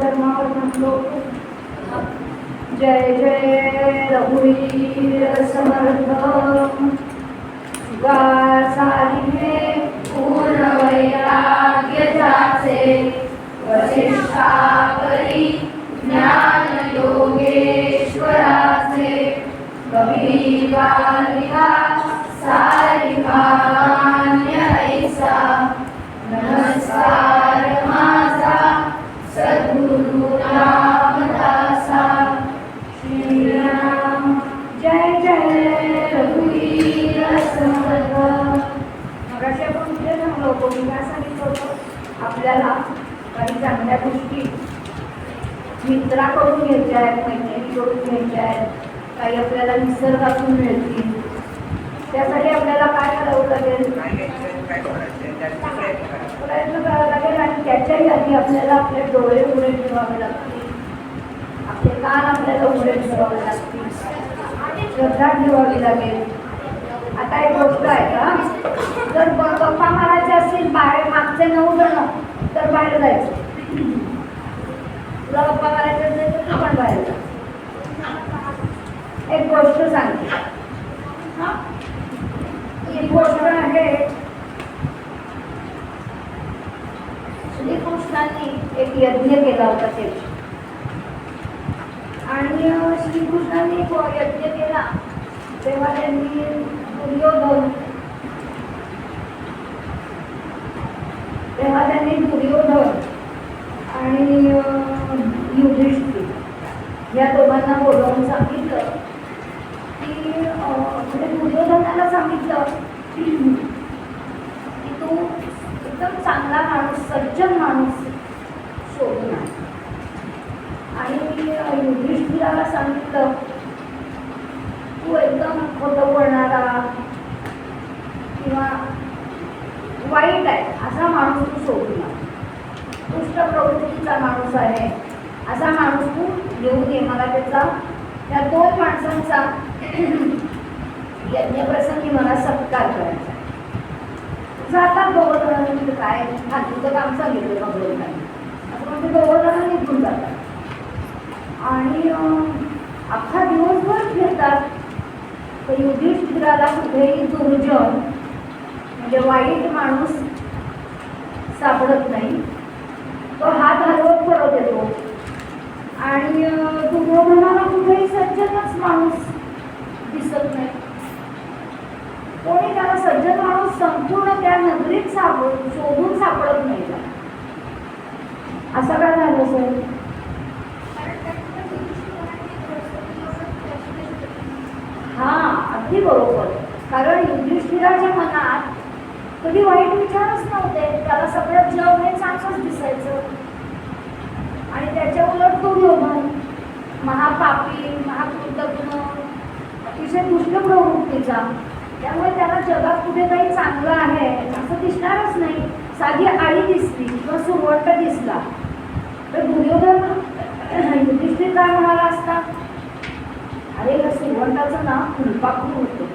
धर्मावर म्हणतो जय जय रघुवीर समर्थ गासारिणे पूर्ण वैराग्य जाचे वशिष्ठा करी ज्ञान योगेश्वराचे कबीरा सारिका ऐसा नमस्कार माझा सद्गुरु रामदासा श्रीराम जय जय रघुवीर समर्थ. मगाशी आपण कुठे थांबलो होतो? मी काय सांगितलं होतं आपल्याला काही चांगल्या गोष्टी मित्राकडून घ्यायच्या आहेत, मैत्रिणीकडून घ्यायच्या आहेत, काही आपल्याला निसर्गातून मिळतील. त्यासाठी आपल्याला काय करावं लागेल? प्रयत्न करावा लागेल. आणि त्याच्याही आधी आपल्याला आपले डोळे उघडे ठेवावे लागतील, आपले कान आपल्याला उघडे ठेवावे लागतील, श्रद्धा ठेवावी लागेल. आता एक गोष्ट आहे का, जर गप्पा मारायचे असतील बाहेर मागचे 9 जण तर बाहेर जायचं. तुला गप्पा मारायचे असेल तर आपण बाहेर जा. एक गोष्ट सांगते. ही गोष्ट आहे, श्रीकृष्णांनी एक यज्ञ केला होता तेव्हा. आणि श्रीकृष्णांनी यज्ञ केला तेव्हा त्यांनी दुर्योधन आणि युधिष्ठिर या दोघांना बोलवून सांगितलं की म्हणजे दुर्योधनाला सांगितलं की तू एकदम चांगला माणूस, सज्जन माणूस शोधून आण. आणि युधिष्ठिराला सांगितलं तू एकदम खोटं बोलणारा किंवा वाईट आहे असा माणूस तू शोधून आण. दुष्ट प्रवृत्तीचा माणूस आहे असा माणूस तू घेऊन ये. मला त्या 2 माणसांचा यज्ञप्रसंगी मला सत्कार करायचा. जातात 2 जणांनी, काय फालतूचं काम सांगितलं भगवंतांनी असं म्हणजे 2 जण निघून जातात. आणि अख्खा दिवसभर फिरतात तर युधिष्ठिराला कुठेही दुर्जन म्हणजे वाईट माणूस सापडत नाही. तो हात हलवत परत येतो. आणि दुर्योधनाला कुठेही सज्जनच माणूस दिसत नाही. कोणी त्याला सज्जन माणूस संपूर्ण त्या नगरीत शोधून सापडत नाही. असं काय झालं सर? हा, अगदी बरोबर. कारण युधिष्ठिराच्या मनात कधी वाईट विचारच नव्हते. त्याला सगळं जग हे चांगलंच दिसायचं. आणि त्याच्या उलट दुर्योधन महापापी, महाकृतज्ञ, अतिशय दुष्ट प्रवृत्तीचा. त्यामुळे त्याला जगात कुठे काही चांगलं आहे असं दिसणारच नाही. साधी आळी दिसली किंवा सुरवंट दिसला तर दुर्योधन युधिष्ठिर काय म्हणाला असता? अरे या सुरवंटाचं नाव फुलपाखरू होतं.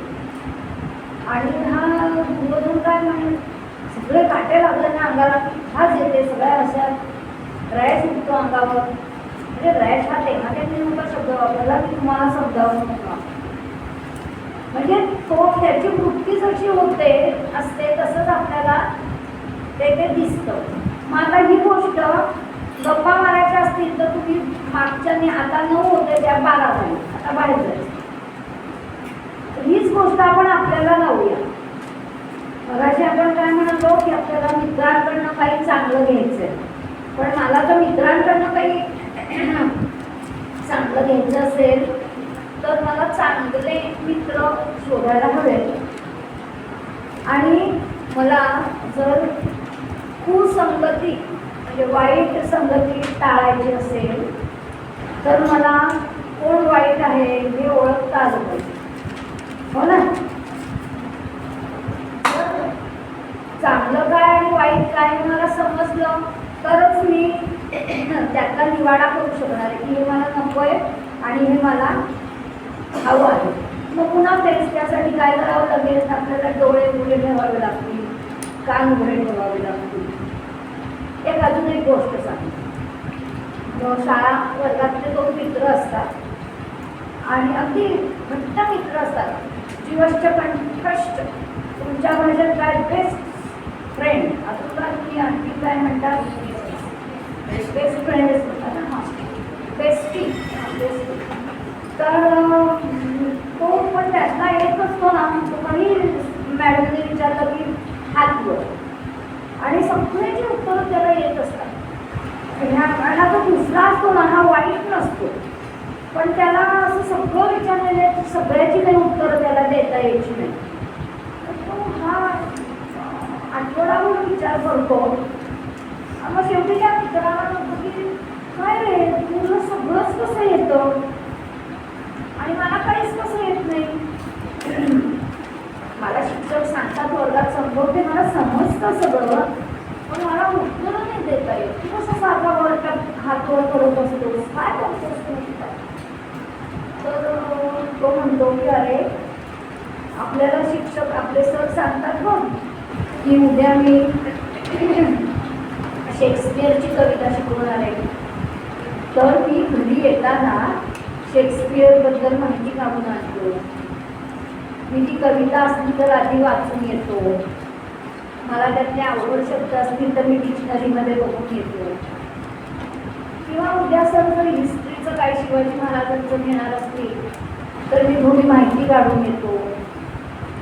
आणि हा दुर्योधन काय म्हणेल? सगळे काटे लागले ना अंगाला, खास येते सगळ्या अशा रॅश उठतो अंगावर. म्हणजे रॅश हा तेव्हा त्यांनी नव्हता शब्द वापरला की तुम्हाला समजावून नका. म्हणजे तो त्याची वृत्ती जशी होते असते तसंच आपल्याला ते दिसतं. मग आता ही गोष्ट गप्पा मारायच्या असतील तर तुम्ही मागच्याने आता 9 होते त्या 12 झाली, आता बाहेर जायचं. हीच गोष्ट आपण आपल्याला लावूया. मगाशी आपण काय म्हणालो की आपल्याला मित्रांकडनं काही चांगलं घ्यायचंय. पण मला तर मित्रांकडनं काही चांगलं घ्यायचं असेल तर मला चांगले मित्र शोधायला हवे. आणि मला जर कुसंगती म्हणजे वाईट संगती टाळायची असेल तर मला कोण वाईट आहे हे ओळखता आलं पाहिजे. हो ना? चांगलं काय आणि वाईट काय मला समजलं तरच मी त्यातला निवाडा करू शकणार आहे की हे मला नको आहे आणि हे मला हवं आहे. मग पुन्हा तेच त्यासाठी काय करावं लागेल? आपल्याला डोळे उघडे ठेवावे लागतील, कान उघडे ठेवावे लागतील. एक अजून एक गोष्ट सांगते. शाळा वर्गातले 2 मित्र असतात आणि अगदी घट्ट मित्र असतात, जीवष्ट कंठष्ट, तुमच्या भाषेत काय बेस्ट फ्रेंड, आता तुम्ही आणखी काय म्हणतात, बेस्ट फ्रेंडच म्हणतात ना, बेस्टी बेस्टी. तर तो पण त्यातला एक असतो ना, तो काही मॅडमने विचारलं की हात वर, आणि सगळ्याची उत्तरं त्याला येत असतात. ह्या जो दुसरा असतो ना, हा वाईट नसतो, पण त्याला असं सगळं विचारलेलं सगळ्याची काही उत्तरं त्याला देता यायची नाही. तर तो हा आठवडाभर विचार करतो. मग शेवटी त्या मित्राला म्हणतो की काय रे, तुला सगळंच कसं येतं आणि मला काहीच कसं येत नाही. मला शिक्षक सांगतात, वर्गात संभवते, मला समजतं सगळं, पण मला उत्तरं नाही देता येत. तू कसं सारखा वर्गात हात वर करत असतोस, काय करतोस तू? तर तो म्हणतो की अरे, आपल्याला शिक्षक आपले सर सांगतात बघ की उद्या मी शेक्सपियरची कविता शिकवणार आहे, तर मी घरी येताना शेक्सपियरबद्दल माहिती काढून आणतो. मी ती कविता असली तर आधी वाचून येतो, मला त्यातले आवड शब्द असतील तर मी डिक्शनरीमध्ये बघून येतो. किंवा उद्या सर जर हिस्ट्रीचं काय शिवाजी महाराजांचं घेणार असतील तर मी थोडी माहिती काढून येतो.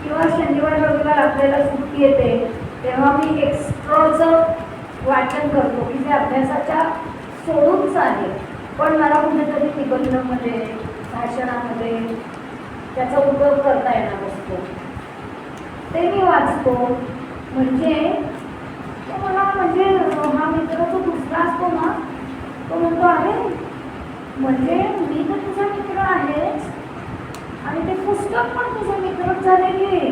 किंवा शनिवार रविवार आपल्याला सुट्टी येते तेव्हा मी एक्स्ट्राचं वाचन करतो की जे अभ्यासाच्या सोडूनच आहे, पण मला कुठेतरी निबंधामध्ये, भाषणामध्ये त्याचा उपयोग करता येणार असतो, ते मी वाचतो. म्हणजे मला म्हणजे हा मित्र जो दुसरा असतो ना, तो म्हणतो अरे, म्हणजे मी तर तुझा मित्र आहेच आणि ते पुस्तक पण तुझं मित्रच झाले की.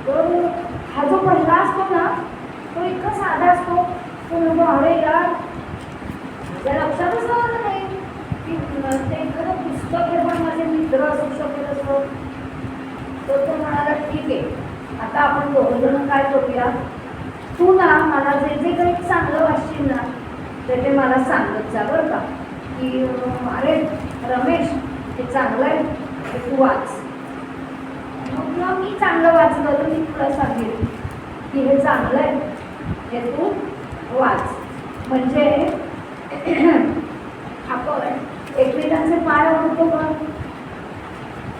तर हा जो पहिला असतो ना, तो इतका साधा असतो. तो म्हणतो अरे यार, माझ्या लक्षातच आलं नाही की ते एखादं पुस्तक हे पण माझे मित्र असू शकेल असं. तर तो म्हणाला ठीक आहे, आता आपण दोघंजण काय करूया, तू ना मला जे जे काही चांगलं वाचशील ना ते मला सांगत जा बरं का, की अरे रमेश, हे चांगलं आहे, हे तू वाच. मग मी चांगलं वाचलं तर मी तुला सांगेन की हे चांगलं आहे, हे तू वाच. म्हणजे आपण एकमेकांचे पाय ओढतो का?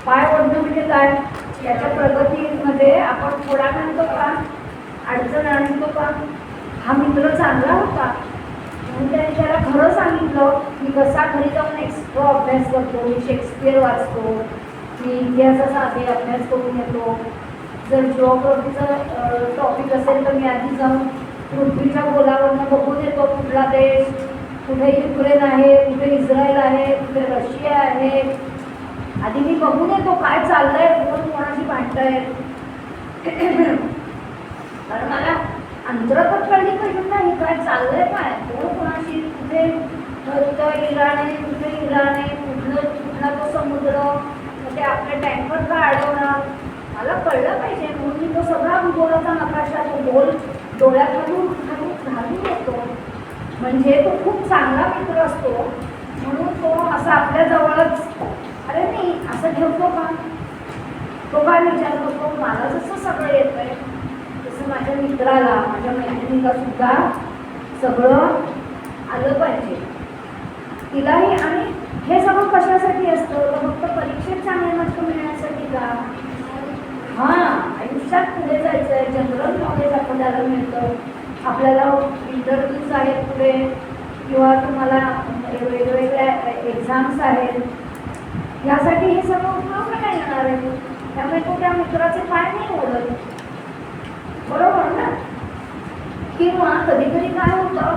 पाय ओढणं म्हणजे काय? त्याच्या प्रगतीमध्ये आपण थोडा आणतो का? अडचण आणतो का? हा मित्र चांगला होता म्हणून त्याने त्याला खरं सांगितलं मी कसा घरी जाऊन एक्स्ट्रा अभ्यास करतो, मी शेक्सपियर वाचतो, मी इतिहासाचा आधी अभ्यास करून येतो. जर जिओग्राफीचा टॉपिक असेल तर मी आधी जाऊन पृथ्वीच्या गोलावरनं बघून येतो कुठला देश, कुठे युक्रेन आहे, कुठे इस्रायल आहे, कुठे रशिया आहे. आधी मी बघून येतो काय चाललंय, कोण कोणाशी भांडतायत. कारण मला अंतरात कळली पाहिजे नाही काय चाललंय, काय कोण कोणाशी, कुठे इराण आहे, कुठे इराण आहे, कुठला तो समुद्र, ते आपल्या टँकर का अडवणार, मला कळलं पाहिजे. म्हणून मी तो सगळा भूगोलाचा नकाशा तो गोल डोळ्याखालून घालून येतो. म्हणजे तो खूप चांगला मित्र असतो. म्हणून तो असा आपल्या जवळच, अरे मी असं ठेवतो का, तो काय विचार करतो, मला जसं सगळं येत आहे तसं माझ्या मित्राला, माझ्या मैत्रिणीला सुद्धा सगळं आलं पाहिजे, तिलाही. आणि हे सगळं कशासाठी असतं, फक्त परीक्षेत चांगले मार्क मिळण्यासाठी का? हां, आयुष्यात पुढे जायचं आहे, जनरल नॉलेज आपल्याला मिळतं, आपल्याला इंटरव्ह्यूज आहेत पुढे, किंवा तुम्हाला वेगवेगळ्या एक्झाम्स आहेत, यासाठी हे सगळं उपयोगाला येणार आहे. त्यामुळे तो त्या मित्राचे पाय नाही ओढत, बरोबर ना? किंवा कधी कधी काय होतं,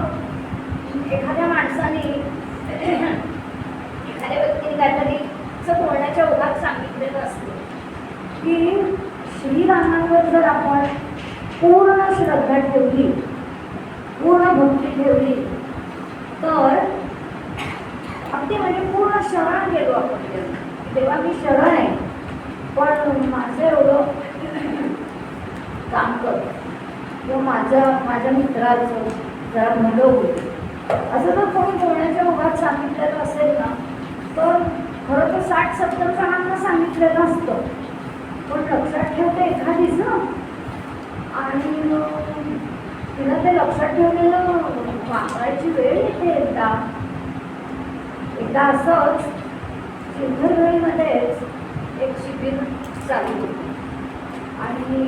एखाद्या माणसाने एखाद्या व्यक्तीने काहीतरी असं बोलण्याच्या ओघात सांगितलेलं असतं की श्रीरामांवर जर आपण पूर्ण श्रद्धा ठेवली, पूर्ण भक्ती ठेवली, तर अगदी म्हणजे पूर्ण शरण गेलो आपण, तेव्हा मी शरण आहे, पण माझं एवढं काम करतो किंवा माझ्या मित्राचं जरा भलं होईल, असं जर सांगितलेलं असेल ना, तर खरं तर 60-70 जणांना सांगितलेलं असतं, पण लक्षात ठेवते एखादीच ना. आणि तिला ते लक्षात ठेवलेलं वापरायची वेळ येते. एकदा असंच सिंधुदुर्गमध्येच एक शिबिर चालू होतं आणि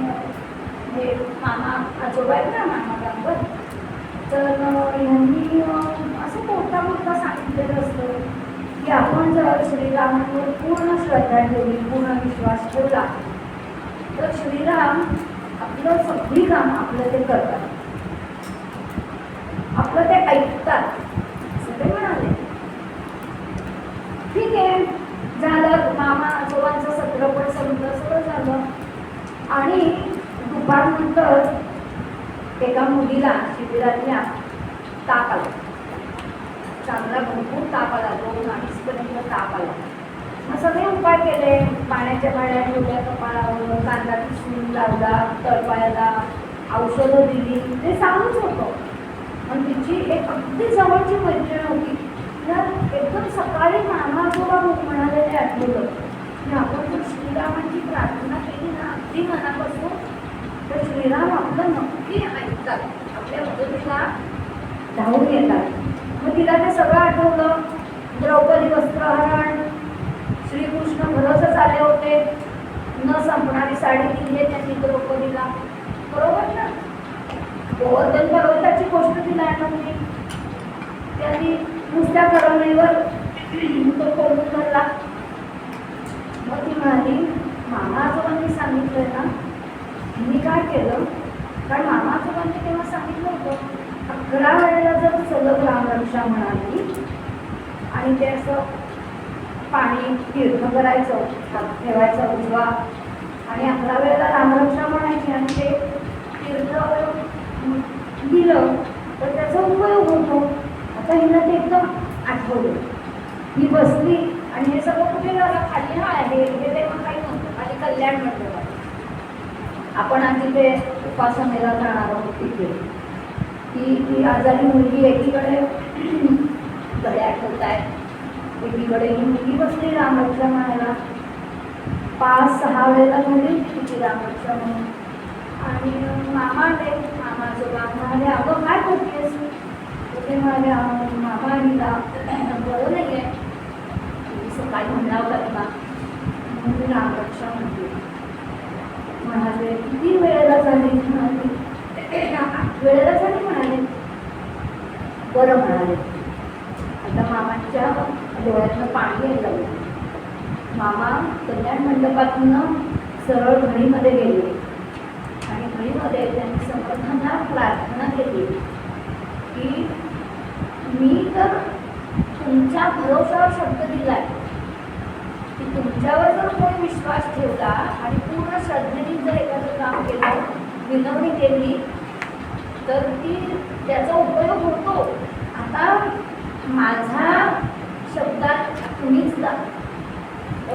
हे मामा आजोबा आहेत ना, मामा गांगर, तर ह्यांनी असं मोठा सांगितलेलं असतं की आपण जर श्रीरामांवर पूर्ण श्रद्धा ठेवली, पूर्ण विश्वास ठेवला, तर श्रीराम आपलं सगळी कामं आपलं ते करतात, आपलं ते ऐकतात, असं ते म्हणाले. ठीक आहे, झालं. मामा आजोबांचं सत्र पण संपलं, सगळं झालं. आणि दुपारनंतर एका मुलीला शिबिरातल्या ताप आला, चांगला भरपूर ताप आला, 2-2.5 पर्यंत ताप आला. मग सगळे उपाय केले, पाण्याच्या बाळ्या ठेवल्या कपाळावर, कांदा किसून लावला तळपायाला, औषधं दिली, ते चालूच होतं. पण तिची एक अगदी जवळची मैत्रीण होती, तर एकदम सकाळी मामा आजोबा म्हणालेले आठवलं की आपण जर श्रीरामांची प्रार्थना केली ना अगदी मनापासून, तर श्रीराम आपलं नक्की ऐकतात, आपल्या मदतीला धावून येतात. मग तिला ते सगळं आठवलं. द्रौपदी वस्त्रहरण, श्रीकृष्ण घरच आले होते, न संपणारी साडी दिली आहे त्यांनी द्रौपदीला, बरोबर ना. गोवर्धन पर्वताची गोष्ट तिला आठवली, त्यांनी नुसत्या करोनेवर तो कोंडून धरला. मग ती म्हणाली, मामा आजोबांनी सांगितलंय ना, मी काय केलं, कारण मामा आजोबांनी तेव्हा सांगितलं होतं 11 वेळेला जर सलग रामरक्षा म्हणाली आणि ते असं पाणी तीर्थ करायचं, ठेवायचं उजवा, आणि 11 वेळेला रामरक्षा म्हणायची आणि ते तीर्थ दिलं तर त्याचा उपयोग होतो. आता हिला ते एकदम आठवलं. ही बसली आणि हे सगळं कुठे झालं, खाली आहे हे तेव्हा काही नव्हतं, खाली कल्याण म्हटलं. आपण आधी ते उपासनेला जाणार आहोत तिथे. ती आजारी मुलगी एकीकडे गड्या ठेवत आहे, एकीकडे ही मुलगी बसली रामरक्षा म्हणायला. 5-6 वेळेला झाली तिची रामरक्षा म्हणून. आणि मामा आले, मामा आजोबा म्हणाले, अगं काय करतेस? ते म्हणाले, मामा हिला बरं नाही आहे, सकाळी म्हणावं लागला म्हणून मी रामरक्षा म्हणते. म्हणाले, किती वेळेला झाली? म्हणाली 8 वेळेला झाली म्हणाले. बरं म्हणाले. आता मामांच्या डोळ्यातनं पाणी यायला लागलं. मामा कल्याण मंडपातून सरळ घडीमध्ये गेले आणि घडीमध्ये त्यांनी समर्थांना प्रार्थना केली की मी तर तुमच्या भरोशावर शब्द दिलाय की तुमच्यावर जर कोणी विश्वास ठेवला आणि पूर्ण श्रद्धेने जर एखादं काम केलं, विनवणी केली, तर त्याचा उपयोग होतो. आता माझा शब्दात तुम्हीच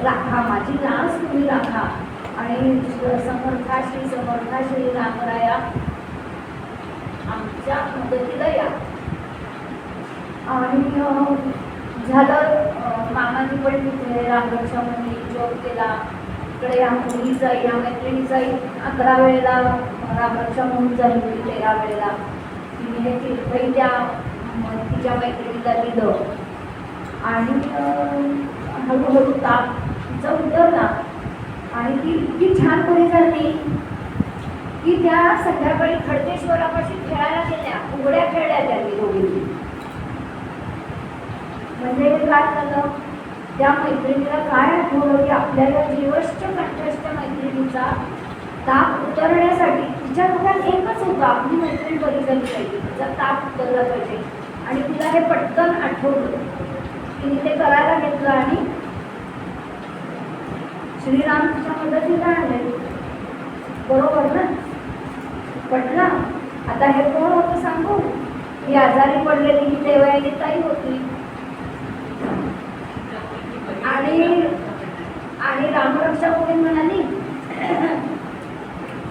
राखा, माझी लाज तुम्ही राखा आणि समर्था श्री रामराया आमच्या मदतीला या. आणि झालं. मामानी पण तिथे रामरक्षा म्हणून जॉब केला. इकडे या मुलीचा, या मैत्रिणीचा 11 वेळेला रामरक्षा म्हणून झाली, 13 वेळेला तिने हे तीर्थही त्या तिच्या मैत्रिणीला दिलं. आणि हळूहळू ताप तिचा उतरला आणि ती इतकी छान बरी झाली की त्या संध्याकाळी खडकेश्वरापाशी खेळायला गेल्या, उघड्या खेळल्या त्यांनी दोघींनी. म्हणजे काय झालं, त्या मैत्रिणीला काय आठवलं की आपल्याला जीवष्ट कंठस्थ मैत्रिणीचा ताप उतरण्यासाठी तिच्या डोक्यात एकच होतं, आपली मैत्रीण बरी झाली पाहिजे, तिचा ताप उतरला पाहिजे. आणि तिला हे पटकन आठवलं, तिने ते करायला घेतलं आणि श्रीराम तिच्या मदतीला आले. बरोबर ना, पटलं. आता हे कोण होतं सांगू? ही आजारी पडलेली ही देवयानी ताई होती. आणि रामरक्षा कोणी म्हणाली?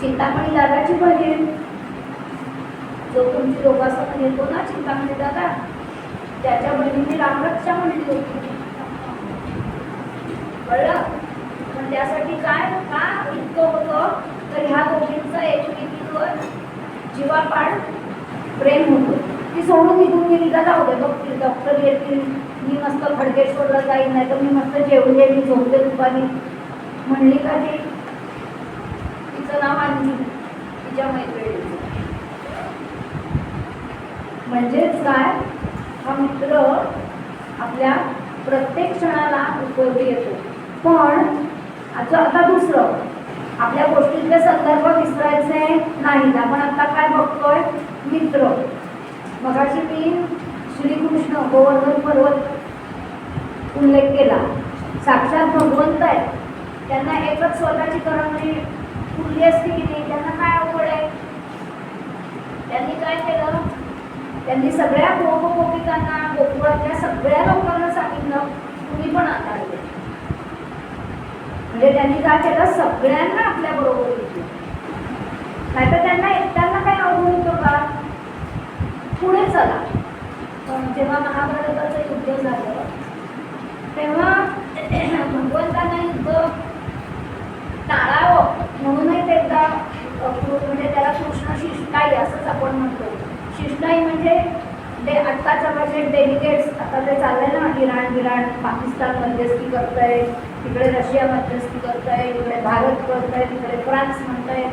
चिंतामणी दादाची बहीण, जो तुमची योगासन येतो ना, चिंतामणी दादा, त्याच्या बहिणीने रामरक्षा म्हणली होती. कळलं? पण त्यासाठी काय का इतकं होतं, तर ह्या दोघींचं एकमेकींवर जीवापाड प्रेम होतं. ती सोडून निघून गेली का जाऊ दे, बघतील डॉक्टर येतील, मी मस्त खडकेश्वरला जाईल, नाही तर मी मस्त जेवले, मी झोपते दुपारी म्हणली का ती? तिचं नाव आणली तिच्या मैत्रिणीचं. म्हणजेच काय, हा मित्र आपल्या प्रत्येक क्षणाला उपयोगी येतो. पण आता दुसरं, आपल्या गोष्टीतले संदर्भ विसरायचे नाहीत. आपण आता काय बघतोय? मित्र. मगाशी मी श्रीकृष्ण गोवर्धन पर्वत उल्लेख केला. साक्षात भगवंत आहेत, त्यांना एकच स्वतःची करमणी उरली असती की नाही? त्यांना काय अवघड आहे? त्यांनी काय केलं? त्यांनी सगळ्या गोपिकांना, गोकुळातल्या सगळ्या लोकांना सांगितलं तुम्ही पण आता आले. म्हणजे त्यांनी काय केलं? सगळ्यांना आपल्या बरोबर घेतलं. नाहीतर त्यांना एकट्यांना काही अवघड होतं का? पुढे चला. पण जेव्हा महाभारताचं युद्ध झालं तेव्हा भगवंतांना युद्ध टाळावं म्हणूनच एकदा म्हणजे त्याला कृष्ण शिष्टाई असंच आपण म्हणतो. शिष्टाई म्हणजे ते आत्ताच्या भाषेत डेलिगेट्स, आता ते चाललंय ना, इराण पाकिस्तान मध्यस्थी करतंय, तिकडे रशिया मध्यस्थी करतंय, इकडे भारत करतंय, तिकडे फ्रान्स म्हणतंय.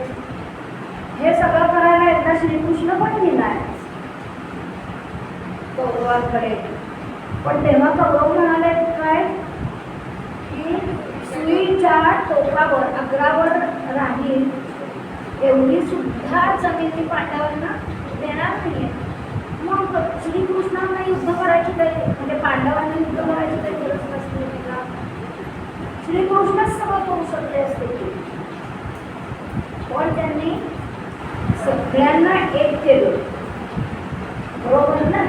हे सगळं करायला एकदा श्रीकृष्ण पण गेलाय कौरवांकडे. पण तेव्हा कौरव म्हणाले काय की सुईच्या टोकावर अग्रावर राहील एवढी सुद्धा जमिनी पांडवांना देणार नाहीये. मग श्रीकृष्णांना युद्ध करायची काही, म्हणजे पांडवांना युद्ध करायची काही गरज नसते का? श्रीकृष्णच सगळं करू शकले असते की. पण त्यांनी सगळ्यांना एक केलं, बरोबर ना?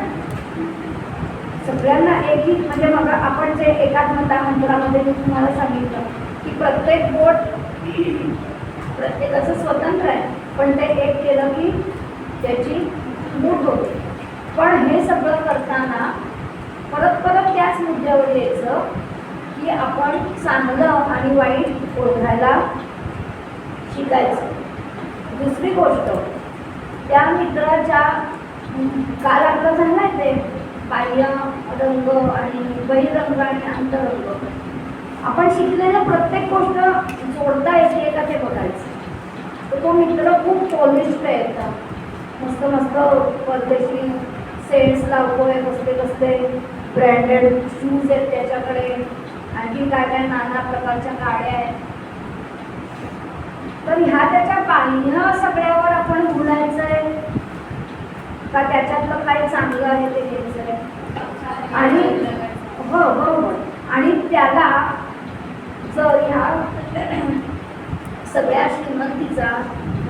सगळ्यांना एक ही, म्हणजे मग आपण जे एकात्मता मंत्रामध्ये मी तुम्हाला सांगितलं की प्रत्येक बोट प्रत्येकाचं स्वतंत्र आहे, पण ते एक केलं की त्याची मूठ होते. पण हे सगळं करताना परत त्याच मुद्द्यावर यायचं की आपण चांगलं आणि वाईट ओळखायला शिकायचं. दुसरी गोष्ट, त्या मित्राच्या काल आपलं झालंय ते बाह्य रंग आणि बहिरंग आणि अंतरंग. आपण शिकलेलं प्रत्येक गोष्ट जोडता येते का ते बघायचं. तर तो मित्र खूप पॉलिश्ड आहे, एकदम मस्त मस्त परदेशी सेंट्स लावतोय, कसले ब्रँडेड शूज आहेत त्याच्याकडे, आणखी काय नाना प्रकारच्या गाड्या आहेत. तर ह्या त्याच्या बाह्य सगळ्यावर आपण बोलायचंय का त्याच्यातलं काय चांगलं आहे ते घ्यायचंय? आणि हो बरोबर. आणि त्याला जर ह्या सगळ्या श्रीमंतीचा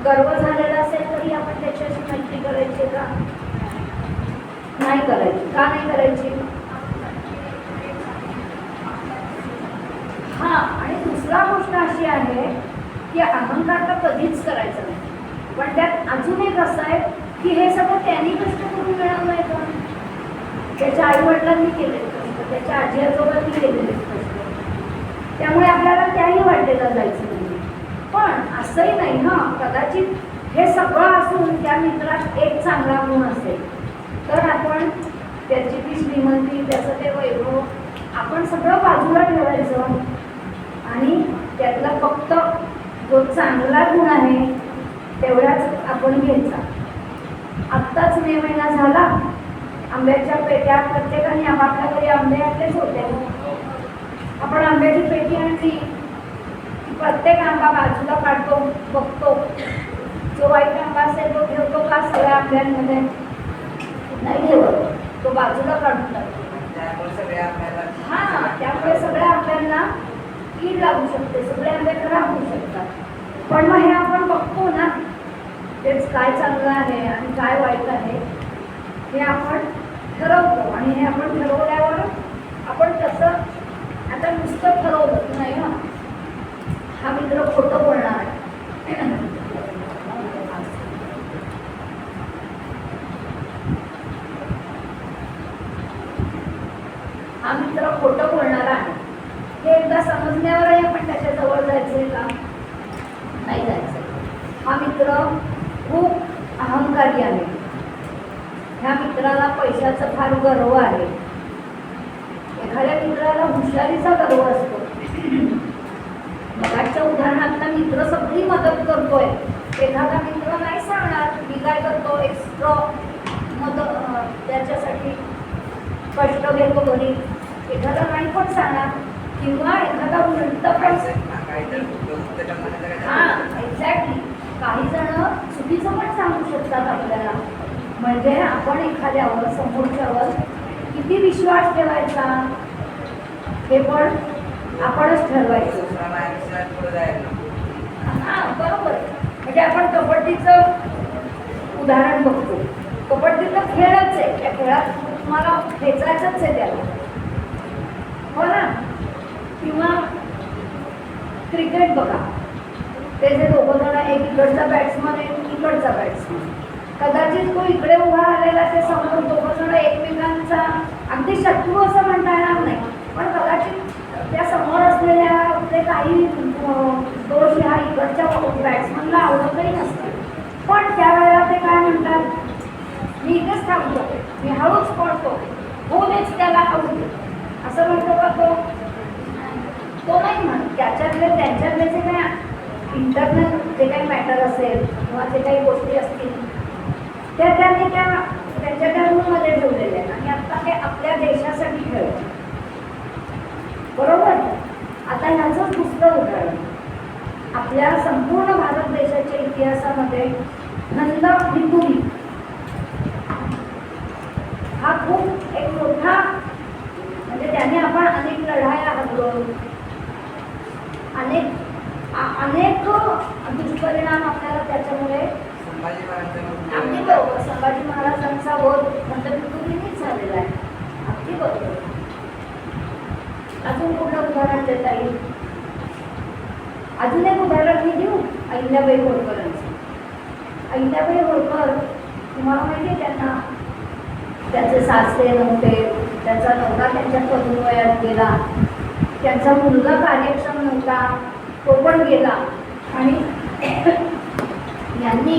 गर्व झालेला असेल तरी आपण त्याच्याशी मैत्री करायची का? नाही करायची. का नाही करायची? हा. आणि दुसरा गोष्ट अशी आहे की अहंकार तर कधीच करायचा नाही. पण त्यात अजून एक असं आहे की हे सगळं त्यांनी कष्ट करून मिळवलंय का? त्याच्या आई वडिलांनी केलेले कष्ट, त्याच्या आजी आजोबांनी केलेले कष्ट. त्यामुळे आपल्याला त्याही वाटेला जायचं नाही. पण असंही नाही हा, कदाचित हे सगळं असून त्या मित्रात एक चांगला गुण असेल तर आपण त्याची ती श्रीमंती, त्याचं ते वैभव आपण सगळं बाजूला ठेवायचं आणि त्यातला फक्त जो चांगला गुण आहे तेवढाच आपण घ्यायचा. आत्ताच मे महिना झाला, आंब्याच्या पेट्या प्रत्येकाने आपापल्या घरी आंबे आणलेच होते. आपण आंब्याची पेटी आणली, प्रत्येक आंबा बाजूला काढतो, बघतो जो वाईट आंबा असेल तो ठेवतो का सगळ्या आंब्यांमध्ये? नाही ठेवत, तो बाजूला काढून टाकतो. हा, त्यामुळे सगळ्या आंब्यांना कीड लागू शकते, सगळे आंबे खराब होऊ शकतात. पण मग हे आपण बघतो ना, तेच काय चांगलं आहे आणि काय वाईट आहे हे आपण ठरवतो. आणि हे आपण ठरवल्यावर आपण तसं आता नुसतं ठरवलं नाही ना, हा मित्र खोटं बोलणार आहे. हा मित्र खोटं बोलणारा आहे हे एकदा समजण्यावरही आपण त्याच्या जवळ जायचंय का? नाही जायचं. हा मित्र खूप अहंकारी आहे, ह्या मित्राला पैशाचा फार गर्व आहे. एखाद्या मित्राला हुशारीचा गर्व असतो. मगाच्या उदाहरणात मित्र सगळी मदत करतोय, एखादा मित्र नाही सांगणार मी काय करतो, एक्स्ट्रा मदत त्याच्यासाठी कष्ट घेतो घरी, एखादा नाही पण सांगणार, किंवा एखादा उलट पण एक्झॅक्टली काही जण चुकीचं पण सांगू शकतात आपल्याला. म्हणजे आपण एखाद्यावर समोरच्यावर किती विश्वास ठेवायचा हे पण आपणच ठरवायचं. हा बरोबर. म्हणजे आपण कबड्डीचं उदाहरण बघतो, कबड्डीचा खेळच आहे, त्या खेळात तुम्हाला खेचायचंच आहे त्याला, हो ना. किंवा क्रिकेट बघा, ते जे दोघं जण, एक इकडचा बॅट्समन एक इकडचा बॅट्समन, कदाचित तो इकडे उभा आलेला ते समोर दोघं जण एकमेकांचा अगदी शत्रू असं म्हणता येणार नाही, पण कदाचित त्या समोर असलेल्या ते काही दोष ह्या इकडच्या बॅट्समनला आवडतही नसते, पण त्यावेळेला ते काय म्हणतात, मी इथेच थांबतो, मी हळूच पडतो, होऊनच त्याला आवडतो असं म्हणतो का तो? तो नाही म्हणत. त्यांच्यातले जे काही इंटरनल जे काही मॅटर असेल किंवा जे काही गोष्टी असतील त्या त्यांनी त्यांच्या त्या रूममध्ये ठेवलेल्या आहेत आणि आता ते आपल्या देशासाठी खेळतात, बरोबर. आता ह्याचंच दुसरं उदाहरण, आपल्या संपूर्ण भारत देशाच्या इतिहासामध्ये नंद भिकुरी हा खूप एक मोठा, म्हणजे त्याने आपण अनेक लढाया हरलो, अनेक दुष्परिणाम आपल्याला त्याच्यामुळे, अगदी बरोबर, संभाजी महाराजांचा वध नंद भिकुरीनेच झालेला आहे, अगदी बरोबर. अजून कुठलं उदाहरण देता येईल? अजून एक उदाहरण मी देऊ, अहिल्याबाई होळकरांचं. अहिल्याबाई होळकर, तुम्हाला माहिती आहे त्यांना, त्यांचे सासरे नव्हते, त्यांचा नवरा त्यांच्या तरुण वयात गेला, त्यांचा मुलगा कार्यक्षम नव्हता, तो पण गेला, आणि यांनी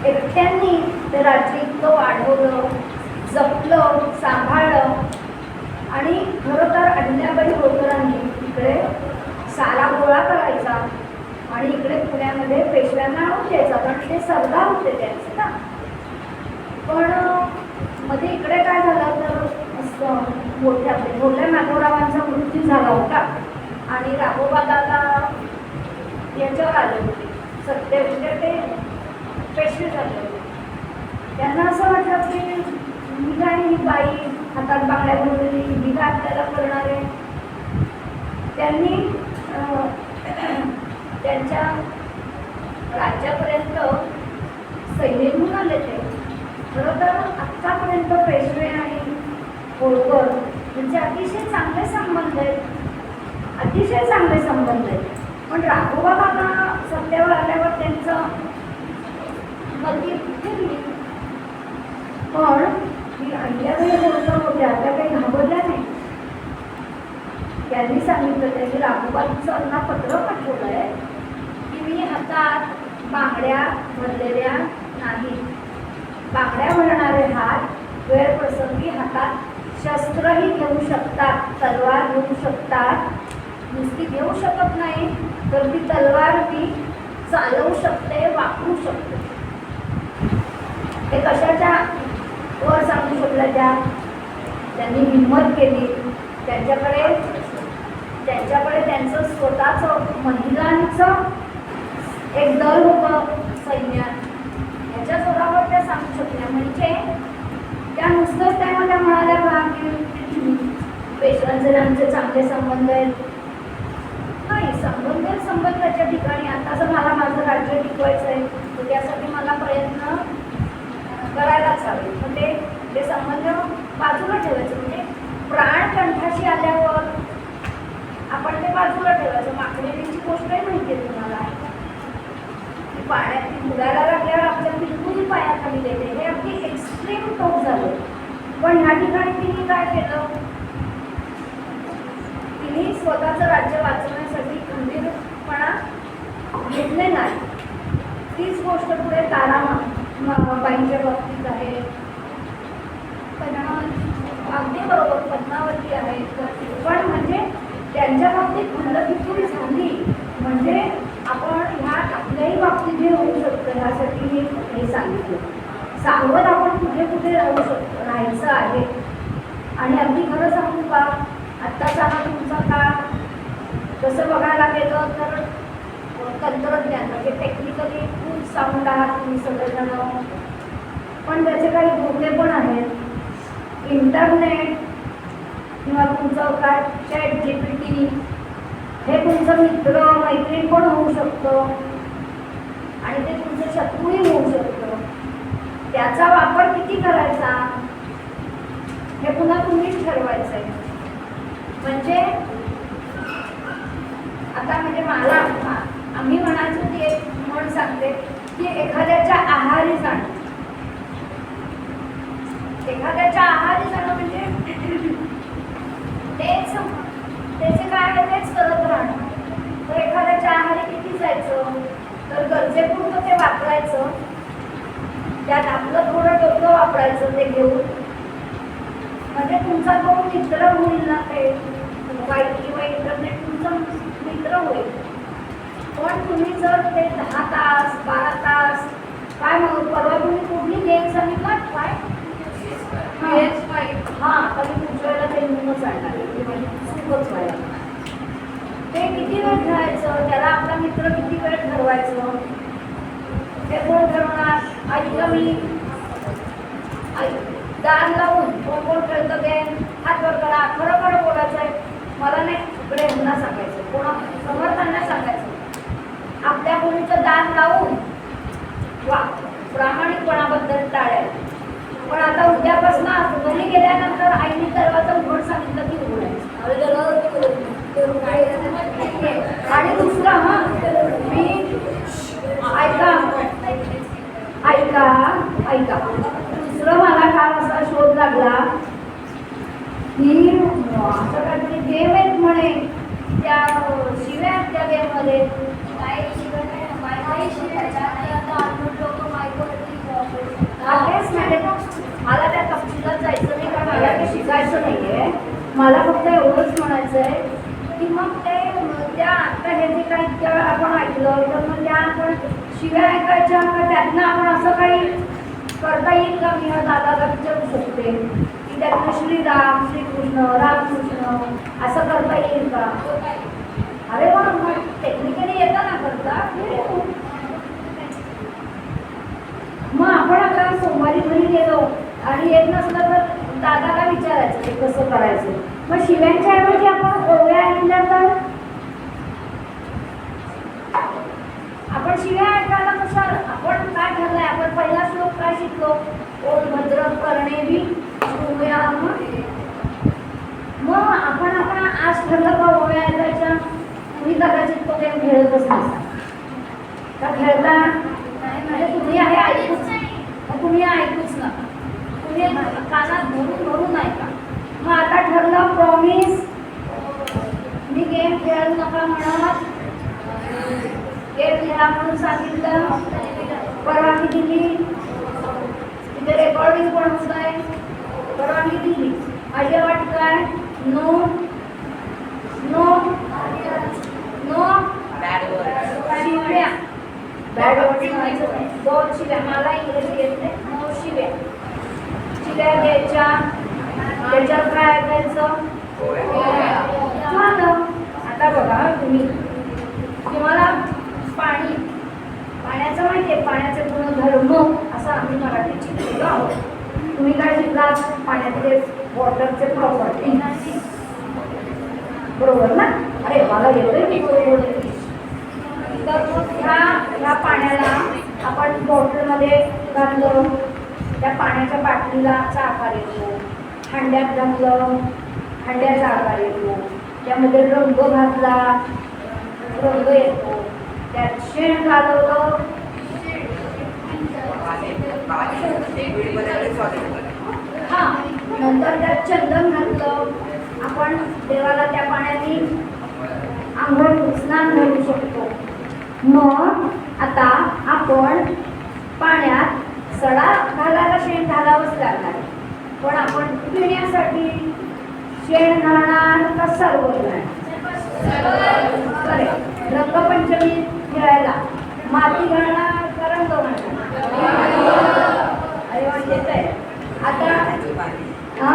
एकट्यांनी ते राज्य इतकं वाढवलं, जपलं, सांभाळलं. आणि खरं तर अहिल्याबाई होळकरांनी इकडे सारा गोळा करायचा आणि इकडे पुण्यामध्ये पेशव्यांना आणून द्यायचा, कारण ते सरदार होते त्यांचे ना. पण मध्ये इकडे काय झालं तर मोठ्या माधवरावांचा मृत्यू झाला होता आणि राघोबा दादा याच्यावर आले होते सत्य, म्हणजे ते पेशवे झाले होते. त्यांना असं वाटलं की मी काय, ही बाई हातात बांगड्या बनवलेली, मी काय आपल्याला करणार आहे. त्यांनी त्यांच्या राज्यापर्यंत सैन्य घेऊन आले ते. खरं तर आत्तापर्यंत पेशवे आणि होळकर म्हणजे अतिशय चांगले संबंध आहेत, अतिशय चांगले संबंध आहेत. पण राघोबा बाबा सत्तेवर आल्यावर त्यांचं गती फिरली. पण मी अहिल्याबाई होळकर होत्या त्या काही घाबरल्या नाही. त्यांनी सांगितलं, त्यांनी राघोबांचं पत्र पाठवलं आहे की मी हातात बांगड्या भरलेल्या नाही, बांगड्या भरणारे हात वेळप्रसंगी हातात शस्त्रही घेऊ शकतात, तलवार घेऊ शकतात. नुसती घेऊ शकत नाही तर ती तलवार मी चालवू शकते, वापरू शकते. ते कशाच्या वर सांगू शकल्या त्या, त्यांनी हिंमत केली. त्यांच्याकडे त्यांचं स्वतःचं महिलांचं एक दल होतं सैन्यात, याच्या जोरावर त्या सांगू शकल्या. म्हणजे त्या नुसतंच त्यामध्ये म्हणाल्या बघा की पेशव्यांचे आमचे चांगले संबंध आहेत. नाही, संबंधाच्या ठिकाणी आता जर मला माझं राज्य टिकवायचं आहे तर त्यासाठी मला प्रयत्न करायलाच हवे. म्हणजे ते संबंध बाजूला ठेवायचं, म्हणजे प्राण कंठाशी आल्यावर आपण ते बाजूला ठेवायचं. माकडेची गोष्टही माहिती आहे तुम्हाला, की पाण्यात बुडायला लागल्यावर आपल्या बिलकुल पायाखाली देते, हे अगदी एक्स्ट्रीम टोक झालं. पण ह्या ठिकाणी तिने काय केलं, बाईंच्या बाबतीत आहे, अगदी बरोबर पद्मावती आहे. पण म्हणजे त्यांच्या बाबतीत खंडकिचडी झाली म्हणजे आपण ह्या आपल्याही बाबतीत हे होऊ शकतं. ह्यासाठी हे सांगितलं. सावध आपण कुठे कुठे राहू शकतो, राहायचं आहे. आणि अगदी खरं सांगू का, आत्ताचा हा तुमचा काळ तसं बघायला गेलं तर तंत्रज्ञान म्हणजे टेक्निकली खूप साऊंड आहात तुम्ही सगळेजण, पण त्याचे काही धोके पण आहेत. इंटरनेट किंवा तुमचं काय ChatGPT हे तुमचं मित्र मैत्रीण पण होऊ शकतं आणि ते तुमचं शत्रूही होऊ शकतं. त्याचा वापर किती करायचा हे पुन्हा तुम्हीच ठरवायचं आहे. म्हणजे आता म्हणजे मला आम्ही म्हणायचो की एक म्हण सांगते की एखाद्याच्या आहारी जाणं. एखाद्याच्या आहारी जाणं म्हणजे तेच त्याचे काय आहे तेच करत राहणं. तर एखाद्याच्या आहारी किती जायचं तर गरजेपुरतं ते वापरायचं, त्यात आपलं थोडं डोकं वापरायचं ते घेऊन. म्हणजे तुमचा जो मित्र होईल ना ते मोबाईल किंवा इंटरनेट तुमचा मित्र होईल. पण तुम्ही जर ते 10 तास 12 तास काय मग परवा तुम्ही कुठली गेम सांगितला काय हां तरी पुढच्या वेळेला ते निघूनच आणणार खूपच व्हायला. ते किती वेळ खेळायचं, त्याला आपला मित्र किती वेळ ठरवायचं हे कोण ठरवणार. ऐकलं मी दार लावून कोण कोण खेळतं ते हात वर करा. खरं खरं बोलायचं आहे. मला नाही इकडे पुन्हा सांगायचं, कोणा समर्थांना सांगायचं. आपल्या मुलीचं दार लावून वा प्रामाणिकपणाबद्दल टाळ्या. पण आता उद्यापासून घरी गेल्यानंतर आईने दरवाजा उघड सांगितलं की उघडायचं. आणि दुसरं मी ऐका ऐका ऐका दुसरं मला काल असा शोध लागला की असं काहीतरी गेम आहेत म्हणे, त्या शिव्या आहेत त्या गेममध्ये. काय शिव्या तेच म्हणजे मला त्या तपशिलात जायचं नाही कारण मला ते शिकायचं नाही आहे. मला फक्त एवढंच म्हणायचं आहे की मग ते त्या आता हे जे काही त्या आपण ऐकलं तर मग त्या आपण शिव्या ऐकायच्या का त्यातनं आपण असं काही करता येईल का. मी दादाला विचारू शकते की त्यातनं श्रीराम श्रीकृष्ण रामकृष्ण असं करता येईल का. अरे मग टेक्निकली येतं ना करता. मग आपण आता सोमवारी घरी गेलो आणि येत नसलं तर दादाला विचारायचं ते कसं करायचं. मग शिव्यांच्या ऐवजी आपण ओव्या ऐकल्या तर आपण शिव्या ऐकायला कशा आपण काय ठरलंय. आपण पहिला श्लोक काय शिकलो, ओम भद्र कर्णेवी ओव्या. मग आपण आज ठरलं का ओव्या ऐकायच्या. तुम्ही कदाचित तो गेम खेळतच नसता का खेळता म्हणजे तुम्ही आहे ऐकूच मग तुम्ही ऐकूच नका. तुम्ही कानात भरून ऐका. मग आता ठरलं प्रॉमिस मी गेम खेळू नका म्हणत. गेम खेळा म्हणून सांगितलं, परवानगी दिली, तिथे रेकॉर्डिंग पण होत आहे, परवानगी दिली. माझी वाट काय नो नो नो शिव्या बॅड वर्ड म्हणायचं नाही. 2 शिव्या मला इंग्रजी येत नाही. 9 शिव्या शिव्या घ्यायच्या. त्याच्यावर काय ऐकायचं झालं. आता बघा तुम्हाला पाण्याचं माहिती आहे, पाण्याचे गुणधर्म असं आम्ही मराठीत शिकलेलो आहोत. तुम्ही काय शिकलात पाण्यातले वॉटरचे प्रॉपर्टी बरोबर ना. अरे मला येतोय मी बरोबर. तर मग ह्या पाण्याला आपण बॉटलमध्ये घातलं, त्या पाण्याच्या बाटलीलाचा आकार येतो. हांड्यात घातलं, हांड्याचा आकार येतो. त्यामध्ये रंग घातला, रंग येतो. त्यात शेण घालवलं, हां नंतर त्यात चंदन घातलं. आपण देवाला त्या पाण्याने आंघोळ स्नान घालू शकतो. मग आता आपण पाण्यात सडा घालायला शेण घालावंच लागणार, पण आपण पिण्यासाठी शेण घालणार का सर्व घालणार? रंगपंचमी खेळायला माती घालणार का रंग घालणार? अरे वा, येत आहे आता. हा,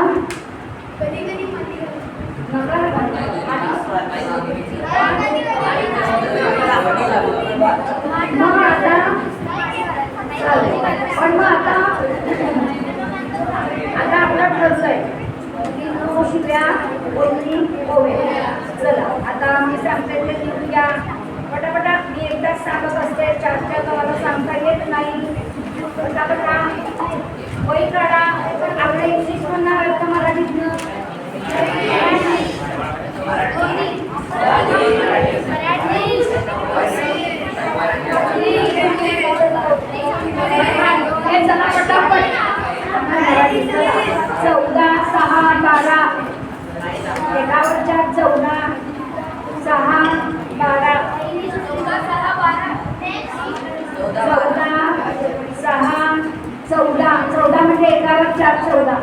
कधी कधी माती नका घालणार. मग आता चालेल, पण मग आता आपलं ठरलंय की नको शिव्या बोलणी होऊया. चला आता मी सांगते ते लिहून घ्या पटापटा. मी एकदाच सांगत असते, चारच्या मला सांगता येत नाही. पटापटा वही काढा. आपलं इंग्लिश म्हणणार अर्थ मराठीतनं चला पटापट. 14, 6, 12 एकावर 4 14 6 12 14 6 14 म्हणजे एकावर 4 14.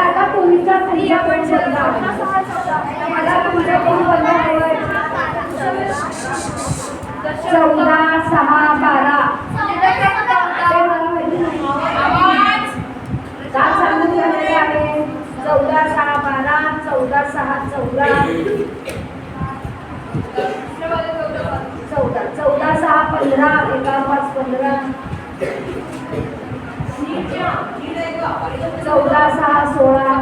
आता तुमचा पण शब्द मला तुमच्याकडून बंद ठेवायचं. 14 6 12 का सांगून झालेले आहे. 14 6 12 14 6 14 14 14 6 15 एका 5 15 14 6 16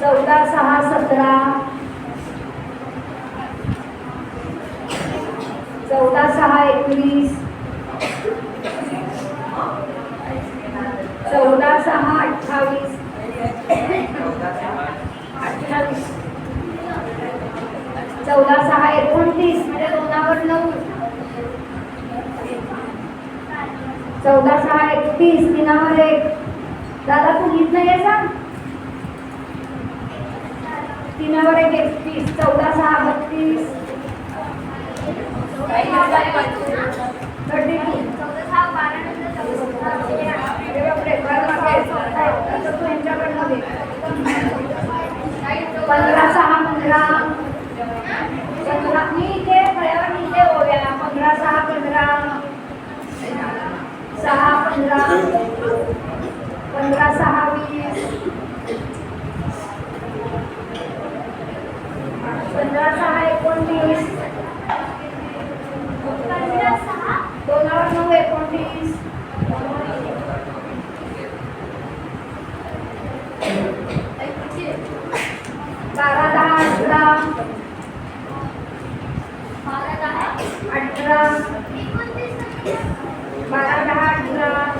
14 6 17 14 6 21 14 6 28 14 6 29 म्हणजे 2वर 9 14 6 31 3वर 1. दादा तू लिहित नाही सांग. 3वर 1 31 14 6 32 15 6 15 मी ते फळ्यावर लिहिले ओव्या. 15 6 15 6 15 15 6 20 15 6 29 2वर 9 29 12 10 18 18 12 10 18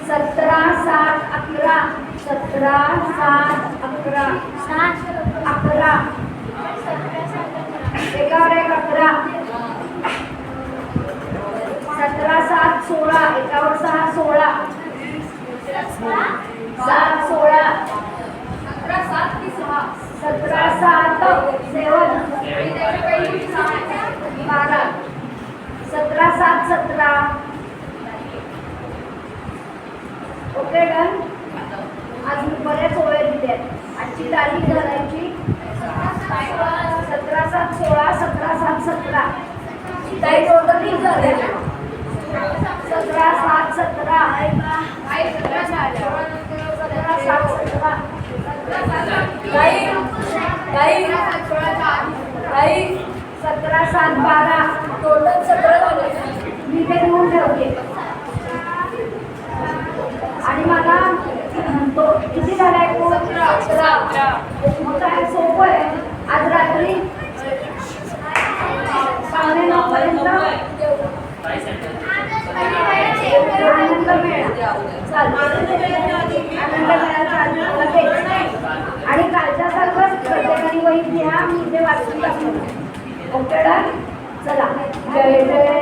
17 7 11 17 7 11 11 एकावर 1 11 17 7 16 एकावर 6 16 7 16 17 7 7 12 17 7 17. Okay done. आज मी बऱ्याच ओळ्या दिल्या. आजची तारीख घालायची 17 7 16 17 7 17. तारीख टोटली झाली 17 7 17 17 7 17 17 7 12 टोटल सगळं झालं. मी ते लिहून ठेवते. आणि मला तो किती झालाय? 11. मग काय सोपं आहे. आज रात्री 9:30 पर्यंत आनंद मिळाला. आणि कालच्या सारखंच प्रत्येकाने वही घ्या. मी इथे वाचून टाकतो. Okay done. चला जय जय